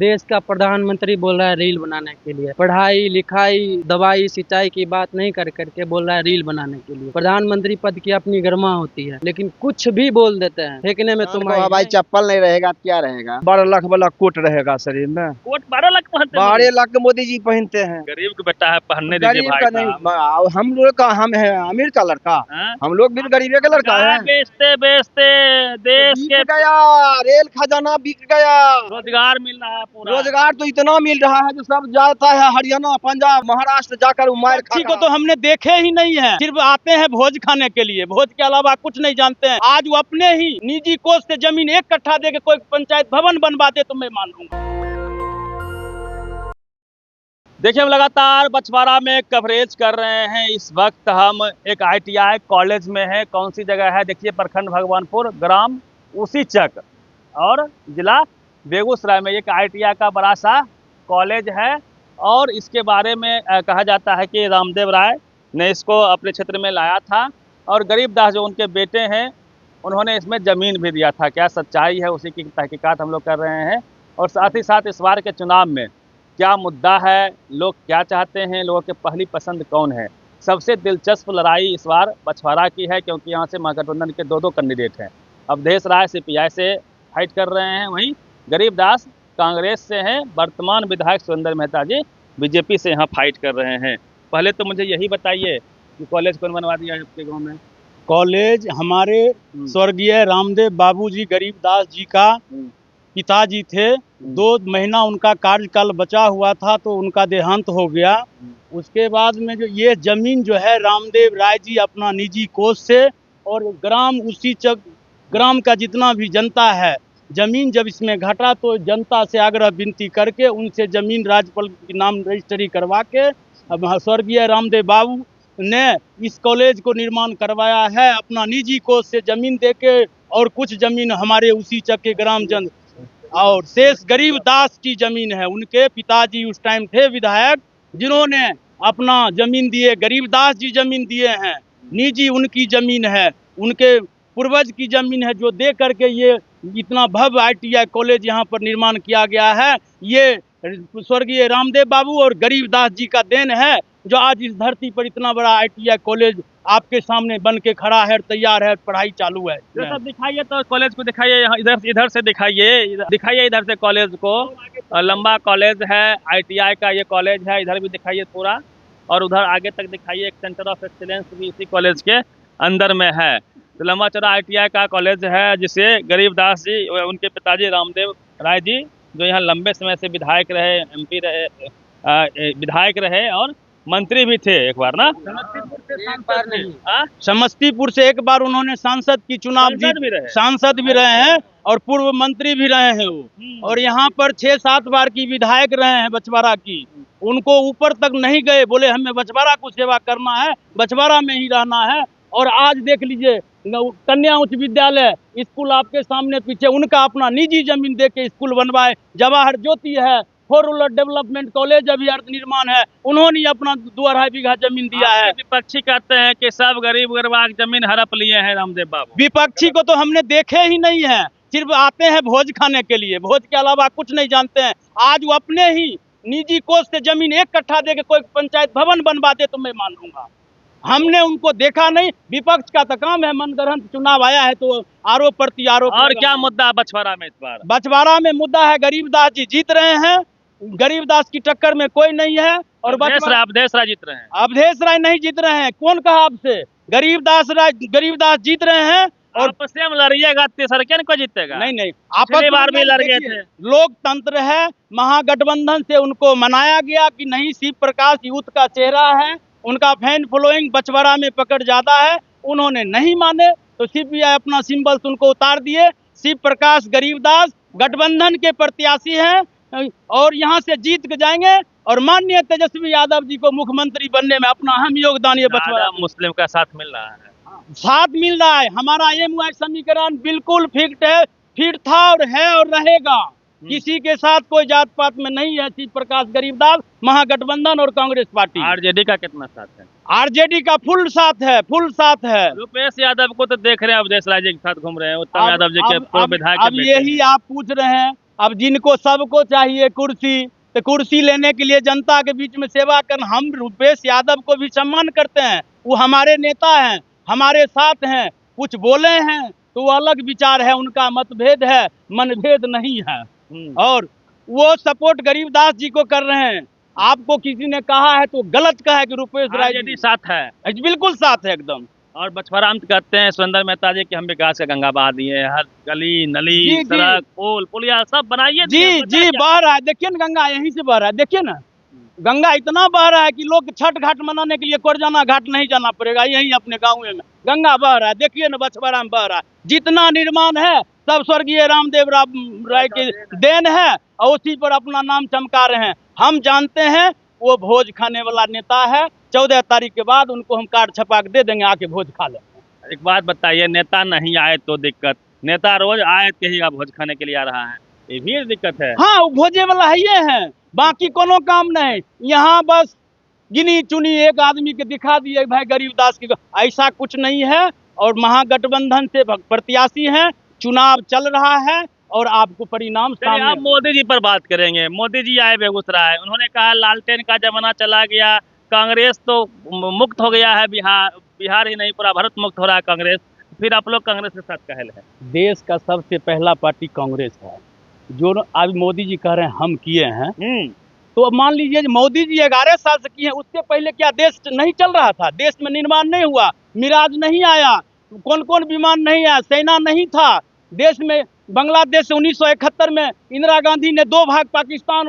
देश का प्रधानमंत्री बोल रहा है रील बनाने के लिए, पढ़ाई लिखाई दवाई सिंचाई की बात नहीं कर करके बोल रहा है रील बनाने के लिए। प्रधानमंत्री पद की अपनी गरिमा होती है, लेकिन कुछ भी बोल देते हैं फेंकने में। तुम भाई चप्पल नहीं रहेगा क्या रहेगा? 12 लाख वाला कोट रहेगा शरीर में। कोट 12 लाख पहनते हैं? 12 लाख मोदी जी पहनते हैं। गरीब का बेटा है, पहनने दीजिए गरीब भाई का नहीं, हम लोग का हम है अमीर का लड़का। हम लोग भी गरीबे का लड़का है। बेचते बेचते देश के गया, रेल खजाना बिक गया। रोजगार मिल रहा है पूरा। रोजगार तो इतना मिल रहा है जो सब जाता है हरियाणा पंजाब महाराष्ट्र जाकर मार किसी को तो हमने देखे ही नहीं है, सिर्फ आते हैं भोज खाने के लिए, भोज के अलावा कुछ नहीं जानते हैं। आज वो अपने ही निजी कोष से जमीन 1 कट्ठा दे के कोई पंचायत भवन बनवा दे तो मैं मान लूंगा। देखिए, हम लगातार बछवाड़ा में कवरेज कर रहे हैं। इस वक्त हम एक ITI कॉलेज में है। कौन सी जगह है देखिए, प्रखंड भगवानपुर, ग्राम उसीचक और जिला बेगूसराय में एक ITI का बड़ा सा कॉलेज है। और इसके बारे में कहा जाता है कि रामदेव राय ने इसको अपने क्षेत्र में लाया था और गरीबदास जो उनके बेटे हैं उन्होंने इसमें ज़मीन भी दिया था। क्या सच्चाई है उसी की तहकीकात हम लोग कर रहे हैं। और साथ ही साथ इस बार के चुनाव में क्या मुद्दा है, लोग क्या चाहते हैं, लोगों की पहली पसंद कौन है। सबसे दिलचस्प लड़ाई इस बार बछवाड़ा की है, क्योंकि यहाँ से महागठबंधन के 2 कैंडिडेट हैं। अवधेश राय CPI से फाइट कर रहे हैं, वहीं गरीबदास कांग्रेस से हैं। वर्तमान विधायक सुरेंद्र मेहता जी BJP से यहाँ फाइट कर रहे हैं। पहले तो मुझे यही बताइए कि कॉलेज कौन बनवा दिया है आपके गाँव में? कॉलेज हमारे स्वर्गीय रामदेव बाबूजी गरीबदास जी का पिताजी थे। 2 महीना उनका कार्यकाल बचा हुआ था तो उनका देहांत हो गया। उसके बाद में जो ये जमीन जो है रामदेव राय जी अपना निजी कोष से और ग्राम उसीचक ग्राम का जितना भी जनता है, जमीन जब इसमें घटा तो जनता से आग्रह विनती करके उनसे जमीन राज्यपाल के नाम रजिस्ट्री करवा के अब स्वर्गीय रामदेव बाबू ने इस कॉलेज को निर्माण करवाया है अपना निजी कोष से जमीन देके। और कुछ जमीन हमारे उसीचक के ग्राम जन और शेष गरीबदास की जमीन है। उनके पिताजी उस टाइम थे विधायक, जिन्होंने अपना जमीन दिए, गरीबदास जी जमीन दिए हैं, निजी उनकी जमीन है, उनके पूर्वज की जमीन है, जो दे करके ये इतना भव्य ITI कॉलेज यहाँ पर निर्माण किया गया है। ये स्वर्गीय रामदेव बाबू और गरीबदास जी का देन है, जो आज इस धरती पर इतना बड़ा ITI कॉलेज आपके सामने बन के खड़ा है, तैयार है, पढ़ाई चालू है। सब दिखाइए तो कॉलेज को दिखाइए, इधर से दिखाइए इधर से कॉलेज को। लंबा कॉलेज है, ITI का ये कॉलेज है। इधर भी दिखाइए पूरा, और उधर आगे तक दिखाइए। एक सेंटर ऑफ एक्सीलेंस भी इसी कॉलेज के अंदर में है। तो लंबा चौड़ा ITI का कॉलेज है, जिसे गरीबदास जी उनके पिताजी रामदेव राय जी, जो यहाँ लंबे समय से विधायक रहे, MP रहे, विधायक रहे और मंत्री भी थे एक बार ना। समस्तीपुर से एक बार उन्होंने सांसद की चुनाव जीत, सांसद भी रहे हैं और पूर्व मंत्री भी रहे हैं वो। और यहाँ पर 6-7 बार की विधायक रहे हैं बछवाड़ा की। उनको ऊपर तक नहीं गए, बोले हमें बछवाड़ा को सेवा करना है, बछवाड़ा में ही रहना है। और आज देख लीजिए कन्या उच्च विद्यालय स्कूल आपके सामने पीछे उनका अपना निजी जमीन दे के स्कूल बनवाए। जवाहर ज्योति है, 4 रूरल डेवलपमेंट कॉलेज अभी अर्ध निर्माण है, उन्होंने अपना 2-2.5 बीघा जमीन दिया है। विपक्षी कहते हैं कि सब गरीब गरबा जमीन हड़प लिए हैं रामदेव बाबू। विपक्षी को तो हमने देखे ही नहीं है, सिर्फ आते हैं भोज खाने के लिए, भोज के अलावा कुछ नहीं जानते हैं। आज वो अपने ही निजी कोष से जमीन 1 कट्ठा दे के कोई पंचायत भवन बनवा दे तो मैं मान लूंगा। हमने उनको देखा नहीं। विपक्ष का तो काम है, मनगढ़ंत चुनाव आया है तो आरोप प्रति आरोप। और क्या मुद्दा बछवाड़ा में इस बार? बछवाड़ा में मुद्दा है गरीबदास जी जीत रहे हैं, गरीबदास की टक्कर में कोई नहीं है। और अवधेश राय जीत रहे हैं। अवधेश राय नहीं जीत रहे हैं, कौन कहा आपसे? गरीबदास जीत रहे हैं। और आपस में लड़िएगा, तेसर क्या को जीतेगा? नहीं, पिछली बार भी लड़ गए थे। लोकतंत्र है, महागठबंधन से उनको मनाया गया कि नहीं, शिव प्रकाश यूथ का चेहरा है, उनका फैन फॉलोइंग बछवाड़ा में पकड़ ज्यादा है। उन्होंने नहीं माने तो CPI अपना सिंबल्स उनको उतार दिए। शिव प्रकाश गरीबदास गठबंधन के प्रत्याशी हैं और यहाँ से जीत के जाएंगे। और माननीय तेजस्वी यादव जी को मुख्यमंत्री बनने में अपना अहम योगदान ये बछवाड़ा मुस्लिम का साथ मिल रहा है। हमारा MY समीकरण बिल्कुल फिट था और है और रहेगा। किसी के साथ कोई जात पात में नहीं है। शिव प्रकाश गरीबदास, महागठबंधन और कांग्रेस पार्टी। RJD का कितना साथ है? RJD का फुल साथ है। रुपेश यादव को तो देख रहे हैं, अवधेश राय जी के साथ घूम रहे हैं, उत्तम यादव जी के पूर्व विधायक। अब यही आप पूछ रहे हैं, अब जिनको सबको चाहिए कुर्सी, तो कुर्सी लेने के लिए जनता के बीच में सेवा करना। हम रुपेश यादव को भी सम्मान करते हैं, वो हमारे नेता हैं, हमारे साथ हैं। कुछ बोले हैं तो वो अलग विचार है, उनका मतभेद है, मनभेद नहीं है। और वो सपोर्ट गरीबदास जी को कर रहे हैं। आपको किसी ने कहा है तो गलत कहा है कि रुपेश राय जी साथ है, बिल्कुल साथ है एकदम। और बछवाराम कहते हैं सुरेंद्र मेहता जी कि हम विकास का गंगा बहा दिए हैं, हर गली नली सड़क पुल पुलिया सब बनाइए। जी बह रहा है, देखिए ना गंगा यहीं से बह रहा है, देखिए ना गंगा इतना बह रहा है कि लोग छठ घाट मनाने के लिए कोरजाना घाट नहीं जाना पड़ेगा, यहीं अपने गाँव में गंगा बह रहा है। देखिए ना बछवाराम बह रहा है। जितना निर्माण है सब स्वर्गीय रामदेव राय की देन है और उसी पर अपना नाम चमका रहे हैं। हम जानते हैं वो भोज खाने वाला नेता है। 14 तारीख के बाद उनको हम कार्ड छपा के दे देंगे, आके भोज खा लें। एक बात बताइए, नेता नहीं आए तो दिक्कत, नेता रोज आए कहेगा भोज खाने के लिए आ रहा है, ये भी दिक्कत है। हाँ, वो भोजे वाला है ये है, बाकी कोनो काम नहीं। यहाँ बस गिनी चुनी एक आदमी के दिखा दिए भाई गरीबदास की, ऐसा कुछ नहीं है। और महागठबंधन से प्रत्याशी हैं, चुनाव चल रहा है और आपको परिणाम सामने। आप मोदी जी पर बात करेंगे। मोदी जी आए बेगूसराय, उन्होंने कहा लालटेन का जमाना चला गया, कांग्रेस तो मुक्त हो गया है, बिहार ही नहीं पूरा भारत मुक्त हो रहा है कांग्रेस। फिर आप लोग कांग्रेस के साथ कहल है। देश का सबसे पहला पार्टी कांग्रेस है, जो आज मोदी जी कह रहे हैं हम किए हैं। तो अब मान लीजिए मोदी जी 11 साल से किए हैं, उससे पहले क्या देश नहीं चल रहा था? देश में निर्माण नहीं हुआ, मिराज नहीं आया, कौन कौन विमान नहीं आया, सेना नहीं था देश में। बांग्लादेश 1971 में इंदिरा गांधी ने 2 भाग पाकिस्तान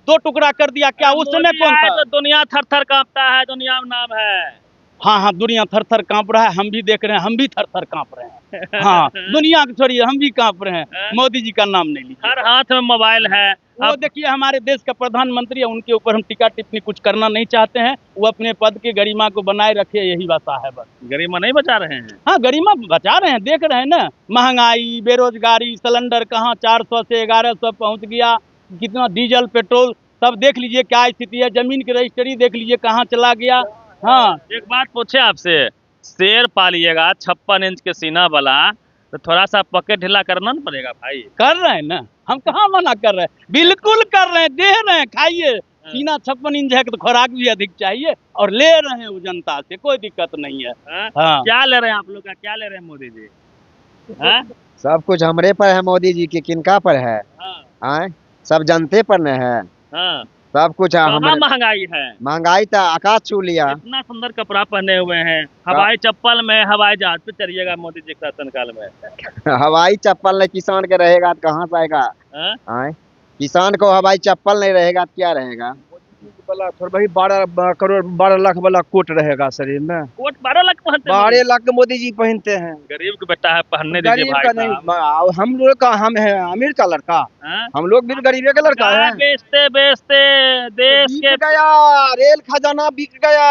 2 टुकड़ा कर दिया, क्या उस समय कौन था? तो दुनिया थर थर कांपता है, दुनिया में नाम है। हाँ, दुनिया थर थर कांप रहा है, हम भी देख रहे हैं, हम भी थर थर कांप रहे हैं। हाँ, दुनिया की छोड़िए, हम भी कांप रहे हैं। मोदी जी का नाम नहीं लीजिए। हर हाथ में मोबाइल है। वो देखिए हमारे देश का प्रधानमंत्री है, उनके ऊपर हम टीका टिप्पणी कुछ करना नहीं चाहते हैं। वो अपने पद की गरिमा को बनाए रखे, यही बात है बस। गरिमा नहीं बचा रहे हैं। हाँ, गरिमा बचा रहे हैं, देख रहे हैं ना, महंगाई, बेरोजगारी, सिलेंडर कहाँ 400 से 1100 पहुंच गया, कितना डीजल पेट्रोल सब देख लीजिए क्या स्थिति है। जमीन की रजिस्ट्री देख लीजिए कहाँ चला गया। हाँ, एक बात पूछे आपसे, शेर पालिएगा 56 इंच के सीना वाला, तो थोड़ा सा पॉकेट ढीला करना न पड़ेगा भाई। कर रहे हैं ना, हम कहाँ मना कर रहे हैं, बिल्कुल कर रहे हैं, दे रहे हैं, खाइए। सीना 56 इंच है तो खुराक भी अधिक चाहिए और ले रहे हैं वो जनता से, कोई दिक्कत नहीं है। हाँ। क्या ले रहे हैं आप लोग का, क्या ले रहे हैं मोदी जी? सब कुछ हमरे पर है, मोदी जी की किनका पर है? आए सब जनते पर न है। सब कुछ महंगाई है, महंगाई तो आकाश छू लिया। इतना सुंदर कपड़ा पहने हुए हैं, हवाई चप्पल में हवाई जहाज पे चढ़िएगा मोदी जी के शासनकाल में। हवाई चप्पल नहीं किसान के रहेगा तो कहाँ से आएगा? आए किसान को हवाई चप्पल नहीं रहेगा तो क्या रहेगा? भाई 12 करोड़ 12 लाख वाला कोट रहेगा शरीर में। कोट 12 लाख पहनते हैं? 12 लाख मोदी जी पहनते हैं। गरीब का बेटा है, पहनने दीजिए गरीब भाई का नहीं, हम लोग का हम है अमीर का लड़का। हम लोग भी गरीबे का लड़का है। बेचते बेचते देश के गया, रेल खजाना बिक गया।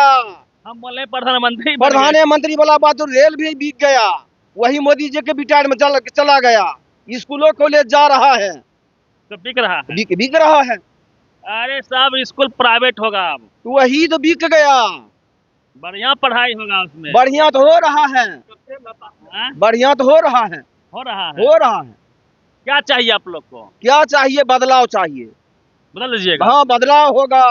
हम बोले प्रधानमंत्री वाला बात, तो रेल भी बिक गया। वही मोदी जी के बिटार में चला गया। स्कूलों कॉलेज जा रहा है तो बिक रहा है, बिक रहा है। अरे सब स्कूल प्राइवेट होगा अब, वही तो बिक गया। बढ़िया पढ़ाई होगा उसमें, बढ़िया तो हो रहा है, बढ़िया तो हो रहा है, हो रहा है। क्या चाहिए आप लोग को? क्या चाहिए? बदलाव चाहिए। बदल लीजिएगा। हाँ, बदलाव होगा।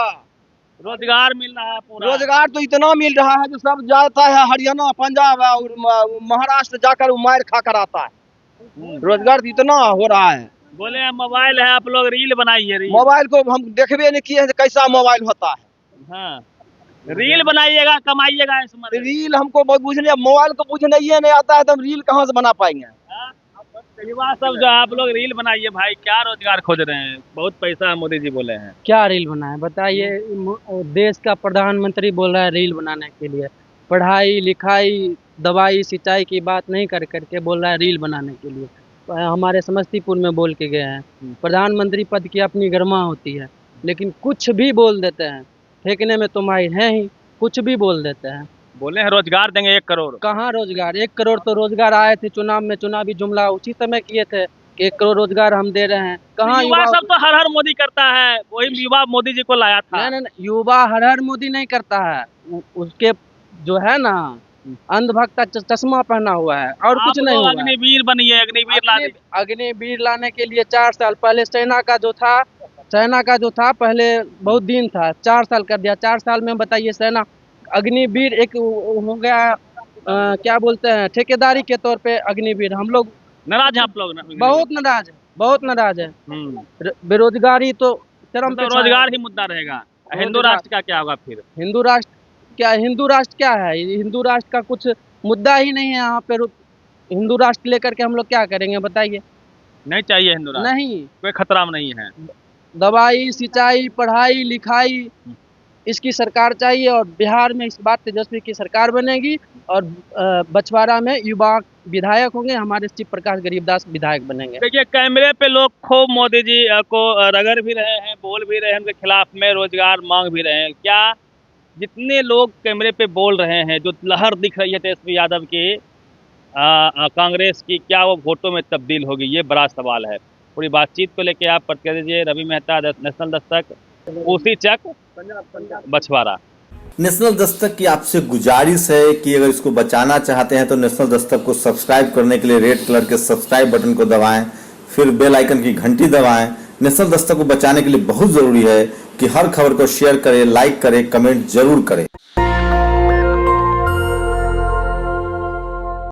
रोजगार मिल रहा है पूरा। रोजगार तो इतना मिल रहा है जो सब जाता है हरियाणा, पंजाब और महाराष्ट्र जाकर मार खा कर आता है। रोजगार तो इतना हो रहा है। बोले मोबाइल है, आप लोग रील बनाइए। मोबाइल को हम देखबे नहीं किए कैसा मोबाइल होता है। हाँ, रील बनाइएगा, कमाइएगा इसमें। रील हमको बुझने, मोबाइल को बुझने ये नहीं आता है तो हम रील कहाँ से बना पाएंगे? युवा सब जो आप लोग रील बनाइए भाई, क्या रोजगार खोज रहे हैं? बहुत पैसा मोदी जी बोले हैं। क्या रील बनाए बताइए? देश का प्रधानमंत्री बोल रहा है रील बनाने के लिए। पढ़ाई लिखाई दवाई सिंचाई की बात नहीं कर करके बोल रहा है रील बनाने के लिए। हमारे समस्तीपुर में बोल के गए हैं, प्रधानमंत्री पद की अपनी गरिमा होती है, लेकिन कुछ भी बोल देते हैं। फेंकने में तो माहिर है ही, कुछ भी बोल देते हैं। बोले हैं रोजगार देंगे 1 करोड़। कहाँ रोजगार? 1 करोड़ तो रोजगार आए थे चुनाव में, चुनावी जुमला उसी समय किए थे कि 1 करोड़ रोजगार हम दे रहे हैं। कहाँ युवा सब तो हर हर मोदी करता है, वही युवा मोदी जी को लाया था। नहीं, युवा हर हर मोदी नहीं करता है। उसके जो है ना अंधभक्त का चश्मा पहना हुआ है और कुछ नहीं हुआ है। अग्निवीर बनिए, अग्निवीर ला दीजिए। अग्निवीर लाने के लिए 4 साल पहले चाइना का जो था पहले बहुत दिन था, 4 साल कर दिया। 4 साल में बताइए सेना अग्निवीर एक हो गया क्या बोलते हैं ठेकेदारी के तौर पे अग्निवीर। हम लोग नाराज हैं आप लोग? बहुत नाराज है। बेरोजगारी तो चरम पे रोजगार ही मुद्दा रहेगा। हिंदू राष्ट्र का क्या होगा फिर? हिंदू राष्ट्र क्या है? हिंदू राष्ट्र का कुछ मुद्दा ही नहीं है यहाँ पे। हिंदू राष्ट्र लेकर के हम लोग क्या करेंगे बताइए? नहीं चाहिए हिंदू राष्ट्र? नहीं, कोई खतरा नहीं है। दवाई, सिंचाई, पढ़ाई, लिखाई इसकी सरकार चाहिए और बिहार में इस बार तेजस्वी की सरकार बनेगी और बछवाड़ा में युवा विधायक होंगे, हमारे शिव प्रकाश गरीबदास विधायक बनेंगे। देखिए कैमरे पे लोग खूब मोदी जी को रगड़ भी रहे हैं, बोल भी रहे हैं, उनके खिलाफ में रोजगार मांग भी रहे हैं। क्या जितने लोग कैमरे पे बोल रहे हैं, जो लहर दिख रही है तेजस्वी यादव की कांग्रेस की, क्या वो वोटों में तब्दील होगी? ये बड़ा सवाल है। पूरी बातचीत को लेके आप प्रतिक्रिया दीजिए। रवि मेहता, नेशनल दस्तक, उसी चक, बछवाड़ा। नेशनल दस्तक की आपसे गुजारिश है कि अगर इसको बचाना चाहते हैं तो नेशनल दस्तक को सब्सक्राइब करने के लिए रेड कलर के सब्सक्राइब बटन को दबाएं, फिर बेल आइकन की घंटी दबाएं। नेशनल दस्तक को बचाने के लिए बहुत जरूरी है कि हर खबर को शेयर करें, लाइक करें, कमेंट जरूर करें।